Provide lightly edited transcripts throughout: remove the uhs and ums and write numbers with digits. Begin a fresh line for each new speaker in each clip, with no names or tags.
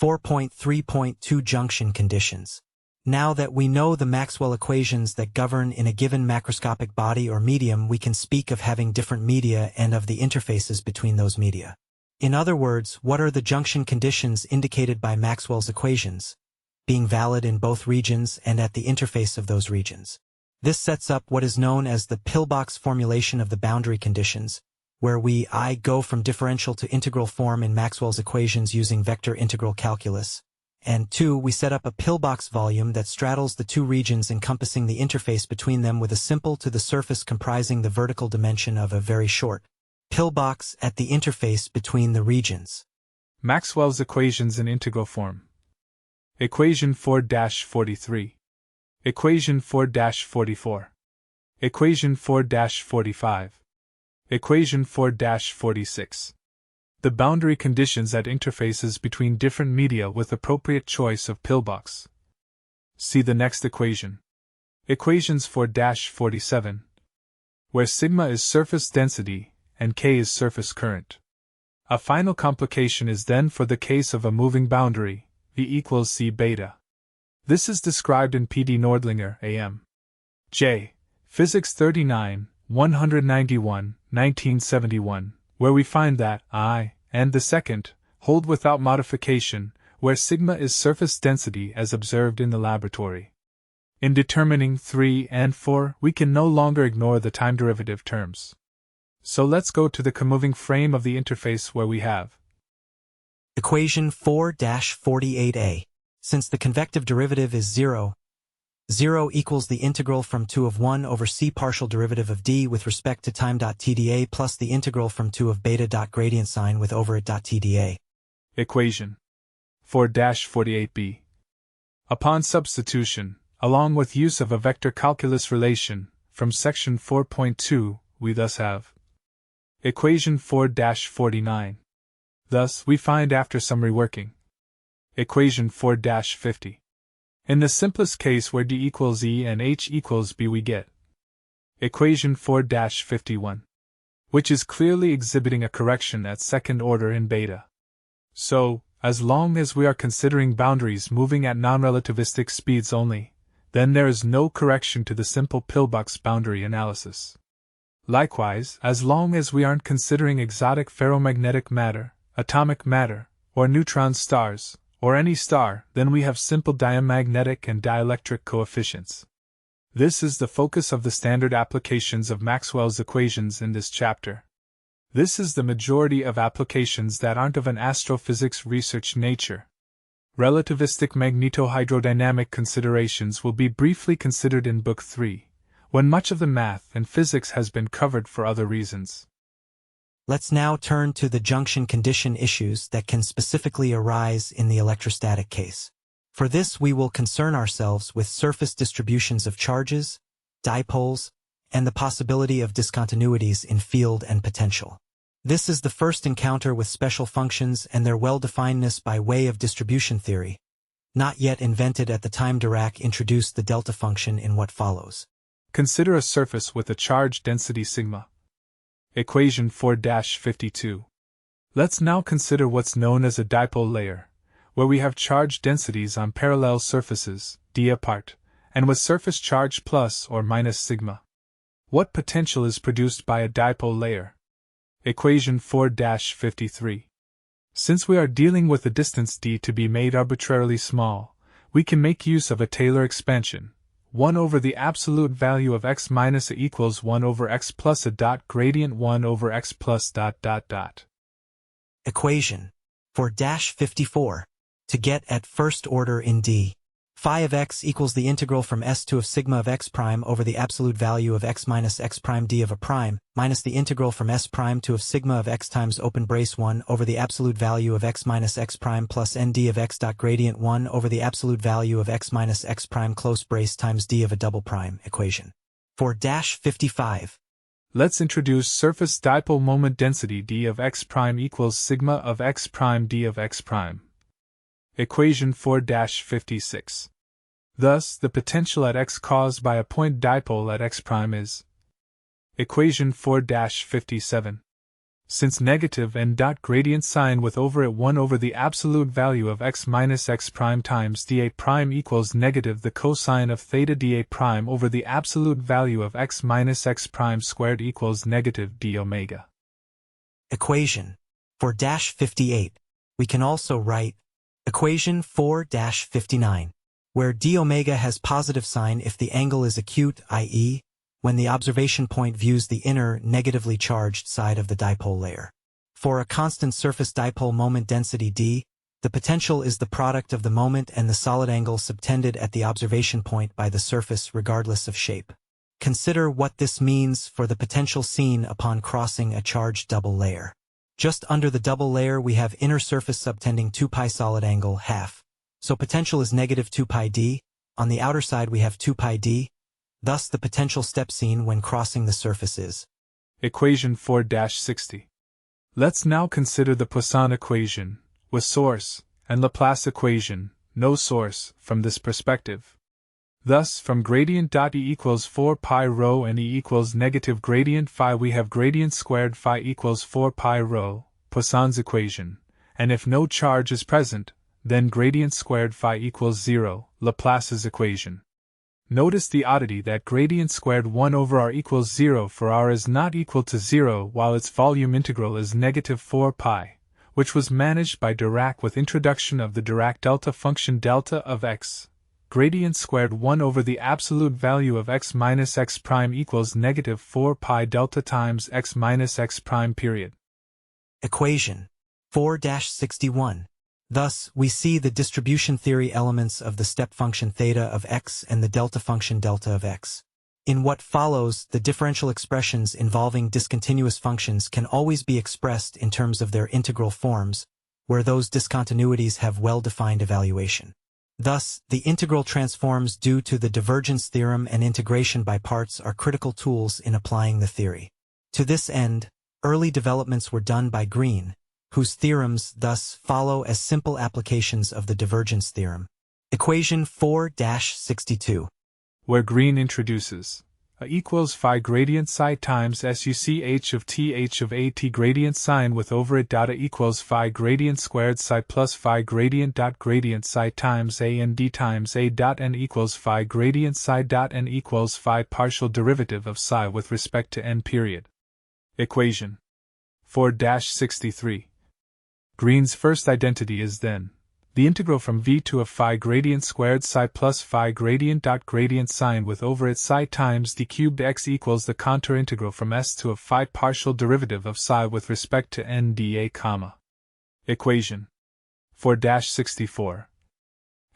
4.3.2 Junction conditions. Now that we know the Maxwell equations that govern in a given macroscopic body or medium, we can speak of having different media and of the interfaces between those media. In other words, what are the junction conditions indicated by Maxwell's equations, being valid in both regions and at the interface of those regions? This sets up what is known as the pillbox formulation of the boundary conditions, where we go from differential to integral form in Maxwell's equations using vector integral calculus, and 2, we set up a pillbox volume that straddles the two regions encompassing the interface between them with a simple to the surface comprising the vertical dimension of a very short pillbox at the interface between the regions.
Maxwell's equations in integral form. Equation 4-43. Equation 4-44. Equation 4-45. Equation 4-46. The boundary conditions at interfaces between different media with appropriate choice of pillbox. See the next equation. Equations 4-47. Where sigma is surface density and K is surface current. A final complication is then for the case of a moving boundary, V equals C beta. This is described in P. D. Nordlinger, A.M. J. Physics 39, 191, 1971, where we find that I and the second hold without modification, where sigma is surface density as observed in the laboratory. In determining 3 and 4, we can no longer ignore the time derivative terms. So let's go to the comoving frame of the interface where we have
Equation 4-48a. Since the convective derivative is 0, 0 equals the integral from 2 of 1 over c partial derivative of d with respect to time .tda plus the integral from 2 of beta gradient sign with over it .tda.
Equation 4-48b. Upon substitution, along with use of a vector calculus relation, from section 4.2, we thus have Equation 4-49. Thus, we find after some reworking. Equation 4-50. In the simplest case where d equals E and H equals B, we get Equation 4-51, which is clearly exhibiting a correction at second order in beta. So, as long as we are considering boundaries moving at non-relativistic speeds only, then there is no correction to the simple pillbox boundary analysis. Likewise, as long as we aren't considering exotic ferromagnetic matter, atomic matter, or neutron stars, or any star, then we have simple diamagnetic and dielectric coefficients. This is the focus of the standard applications of Maxwell's equations in this chapter. This is the majority of applications that aren't of an astrophysics research nature. Relativistic magnetohydrodynamic considerations will be briefly considered in Book 3, when much of the math and physics has been covered for other reasons.
Let's now turn to the junction condition issues that can specifically arise in the electrostatic case. For this, we will concern ourselves with surface distributions of charges, dipoles, and the possibility of discontinuities in field and potential. This is the first encounter with special functions and their well-definedness by way of distribution theory, not yet invented at the time Dirac introduced the delta function in what follows.
Consider a surface with a charge density sigma. Equation 4-52. Let's now consider what's known as a dipole layer, where we have charge densities on parallel surfaces, d apart, and with surface charge plus or minus sigma. What potential is produced by a dipole layer? Equation 4-53. Since we are dealing with a distance d to be made arbitrarily small, we can make use of a Taylor expansion. 1 over the absolute value of x minus a equals 1 over x plus a dot gradient 1 over x plus dot dot dot.
Equation 4-54. To get at first order in D. Phi of x equals the integral from S2 of sigma of x prime over the absolute value of x minus x prime d of a prime, minus the integral from S prime to of sigma of x times open brace 1 over the absolute value of x minus x prime plus n d of x dot gradient 1 over the absolute value of x minus x prime close brace times d of a double prime. Equation 4-55.
Let's introduce surface dipole moment density d of x prime equals sigma of x prime d of x prime. Equation 4-56. Thus, the potential at x caused by a point dipole at x prime is Equation 4-57. Since negative n dot gradient sign with over it 1 over the absolute value of x minus x prime times dA prime equals negative the cosine of theta dA prime over the absolute value of x minus x prime squared equals negative d omega.
Equation 4-58. We can also write equation 4-59, where d omega has positive sign if the angle is acute, i.e., when the observation point views the inner, negatively charged side of the dipole layer. For a constant surface dipole moment density d, the potential is the product of the moment and the solid angle subtended at the observation point by the surface regardless of shape. Consider what this means for the potential seen upon crossing a charged double layer. Just under the double layer we have inner surface subtending 2 pi solid angle half, so potential is negative 2 pi d, on the outer side we have 2 pi d, thus the potential step seen when crossing the surface is
equation 4-60. Let's now consider the Poisson equation, with source, and Laplace equation, no source, from this perspective. Thus, from gradient dot E equals 4 pi rho and E equals negative gradient phi we have gradient squared phi equals 4 pi rho, Poisson's equation, and if no charge is present, then gradient squared phi equals 0, Laplace's equation. Notice the oddity that gradient squared 1 over r equals 0 for r is not equal to 0 while its volume integral is negative 4 pi, which was managed by Dirac with introduction of the Dirac delta function delta of x. Gradient squared 1 over the absolute value of x minus x prime equals negative 4 pi delta times x minus x prime period.
Equation 4-61. Thus, we see the distribution theory elements of the step function theta of x and the delta function delta of x. In what follows, the differential expressions involving discontinuous functions can always be expressed in terms of their integral forms, where those discontinuities have well-defined evaluation. Thus, the integral transforms due to the divergence theorem and integration by parts are critical tools in applying the theory. To this end, early developments were done by Green, whose theorems thus follow as simple applications of the divergence theorem. Equation 4-62.
Where Green introduces A equals phi gradient psi times suc h of a t gradient sign with over it dot A equals phi gradient squared psi plus phi gradient dot gradient psi times a and d times a dot n equals phi gradient psi dot n equals phi partial derivative of psi with respect to n period. Equation 4-63. Green's first identity is then the integral from v to a phi gradient squared psi plus phi gradient dot gradient sign with over it psi times d cubed x equals the contour integral from s to a phi partial derivative of psi with respect to n dA, Equation 4-64.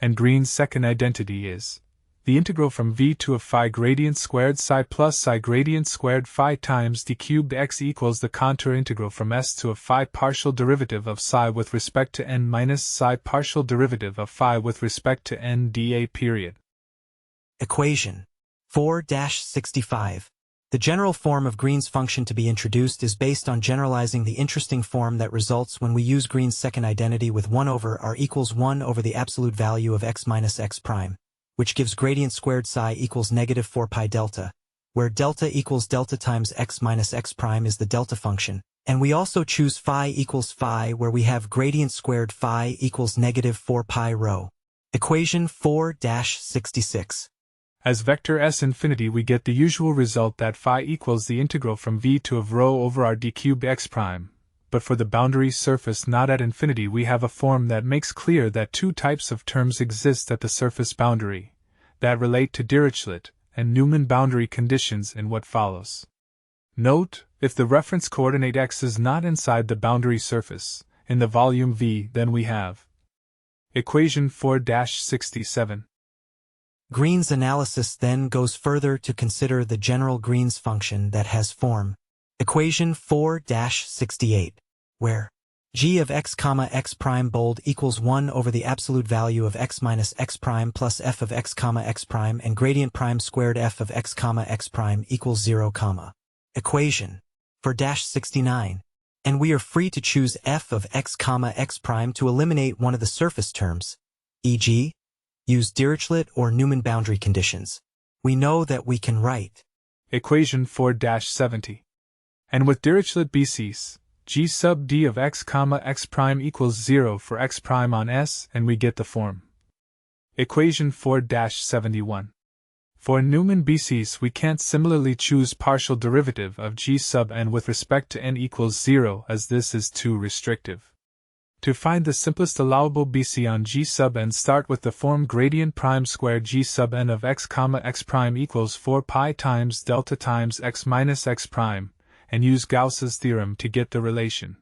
And Green's second identity is the integral from v to a phi gradient squared psi plus psi gradient squared phi times d cubed x equals the contour integral from s to a phi partial derivative of psi with respect to n minus psi partial derivative of phi with respect to n dA period.
Equation 4-65. The general form of Green's function to be introduced is based on generalizing the interesting form that results when we use Green's second identity with 1 over r equals 1 over the absolute value of x minus x prime, which gives gradient squared psi equals negative 4 pi delta, where delta equals delta times x minus x prime is the delta function, and we also choose phi equals phi where we have gradient squared phi equals negative 4 pi rho. Equation 4-66.
As vector s infinity we get the usual result that phi equals the integral from v to of rho over r d cubed x prime. But for the boundary surface not at infinity we have a form that makes clear that two types of terms exist at the surface boundary, that relate to Dirichlet and Newman boundary conditions in what follows. Note, if the reference coordinate x is not inside the boundary surface, in the volume V, then we have Equation 4-67.
Green's analysis then goes further to consider the general Green's function that has form Equation 4-68, where g of x, x prime bold equals 1 over the absolute value of x minus x prime plus f of x, x prime and gradient prime squared f of x, x prime equals 0, Equation 4-69, and we are free to choose f of x, x prime to eliminate one of the surface terms, e.g., use Dirichlet or Newman boundary conditions. We know that we can write
Equation 4-70. And with Dirichlet basis, g sub d of x comma x prime equals 0 for x prime on S, and we get the form. Equation 4-71. For Newman BCs, we can't similarly choose partial derivative of g sub n with respect to n equals 0, as this is too restrictive. To find the simplest allowable BC on g sub n, start with the form gradient prime square g sub n of x comma x prime equals 4 pi times delta times x minus x prime, and use Gauss's theorem to get the relation.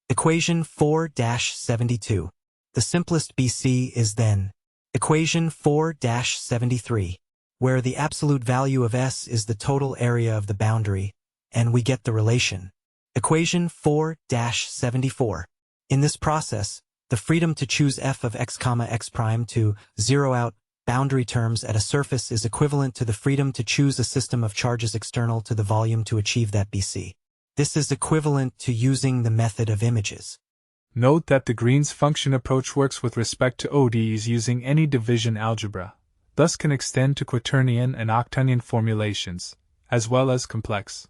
Equation 4-72. The simplest BC is then equation 4-73, where the absolute value of S is the total area of the boundary, and we get the relation. Equation 4-74. In this process, the freedom to choose f of x comma x prime to zero out boundary terms at a surface is equivalent to the freedom to choose a system of charges external to the volume to achieve that BC. This is equivalent to using the method of images.
Note that the Green's function approach works with respect to ODEs using any division algebra, thus can extend to quaternion and octonion formulations, as well as complex